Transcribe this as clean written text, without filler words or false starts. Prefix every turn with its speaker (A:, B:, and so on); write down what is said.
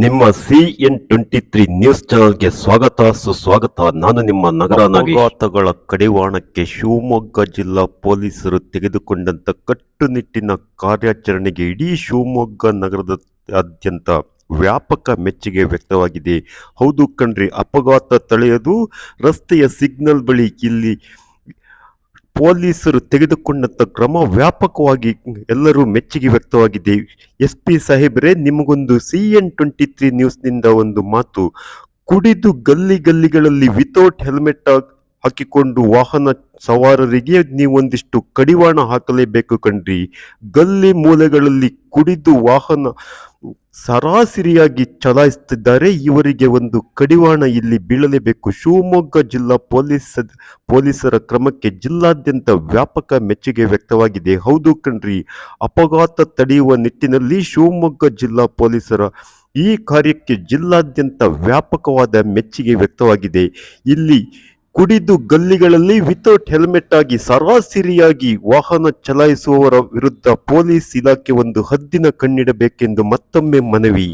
A: ನಿಮ್ಮ CN23 news ಚಾನೆಲ್ಗೆ ಸ್ವಾಗತ ಸುಸ್ವಾಗತ. ನಾನು ನಿಮ್ಮ ನಗರ ಅಪಘಾತಗಳ ಕಡಿವಾಣಕ್ಕೆ ಶಿವಮೊಗ್ಗ ಜಿಲ್ಲಾ ಪೊಲೀಸರು ತೆಗೆದುಕೊಂಡಂತ ಕಟ್ಟುನಿಟ್ಟಿನ ಕಾರ್ಯಾಚರಣೆಗೆ ಇಡೀ ಶಿವಮೊಗ್ಗ ನಗರದಾದ್ಯಂತ ವ್ಯಾಪಕ ಮೆಚ್ಚುಗೆ ವ್ಯಕ್ತವಾಗಿದೆ. ಹೌದು ಕಣ್ರಿ, ಅಪಘಾತ ತಡೆಯಲು ರಸ್ತೆಯ ಸಿಗ್ನಲ್ ಬಳಿ ಇಲ್ಲಿ ಪೊಲೀಸರು ತೆಗೆದುಕೊಂಡಂತ ಕ್ರಮ ವ್ಯಾಪಕವಾಗಿ ಎಲ್ಲರೂ ಮೆಚ್ಚುಗೆ ವ್ಯಕ್ತವಾಗಿದೆ. SP ಸಾಹೇಬ್ರೆ, ನಿಮಗೊಂದು CN23 ನ್ಯೂಸ್ನಿಂದ ಒಂದು ಮಾತು. ಕುಡಿದು ಗಲ್ಲಿಗಳಲ್ಲಿ ವಿತೌಟ್ ಹೆಲ್ಮೆಟ್ ಹಾಕಿಕೊಂಡು ವಾಹನ ಸವಾರರಿಗೆ ನೀವೊಂದಿಷ್ಟು ಕಡಿವಾಣ ಹಾಕಲೇಬೇಕು ಕಣ್ರಿ. ಗಲ್ಲಿ ಮೂಲೆಗಳಲ್ಲಿ ಕುಡಿದು ವಾಹನ ಸರಾಸರಿಯಾಗಿ ಚಲಾಯಿಸುತ್ತಿದ್ದಾರೆ. ಇವರಿಗೆ ಒಂದು ಕಡಿವಾಣ ಇಲ್ಲಿ ಬೀಳಲೇಬೇಕು. ಶಿವಮೊಗ್ಗ ಜಿಲ್ಲಾ ಪೊಲೀಸರ ಕ್ರಮಕ್ಕೆ ಜಿಲ್ಲಾದ್ಯಂತ ವ್ಯಾಪಕ ಮೆಚ್ಚುಗೆ ವ್ಯಕ್ತವಾಗಿದೆ. ಹೌದು ಕಣ್ರಿ, ಅಪಘಾತ ತಡೆಯುವ ನಿಟ್ಟಿನಲ್ಲಿ ಶಿವಮೊಗ್ಗ ಜಿಲ್ಲಾ ಪೊಲೀಸರ ಈ ಕಾರ್ಯಕ್ಕೆ ಜಿಲ್ಲಾದ್ಯಂತ ವ್ಯಾಪಕವಾದ ಮೆಚ್ಚುಗೆ ವ್ಯಕ್ತವಾಗಿದೆ. ಇಲ್ಲಿ ಕುಡಿದು ಗಲ್ಲಿಗಳಲ್ಲಿ ವಿತೌಟ್ ಹೆಲ್ಮೆಟ್ ಆಗಿ ಸರಾಸರಿಯಾಗಿ ವಾಹನ ಚಲಾಯಿಸುವವರ ವಿರುದ್ಧ ಪೊಲೀಸ್ ಇಲಾಖೆ ಒಂದು ಹದ್ದಿನ ಕಣ್ಣಿಡಬೇಕೆಂದು ಮತ್ತೊಮ್ಮೆ ಮನವಿ.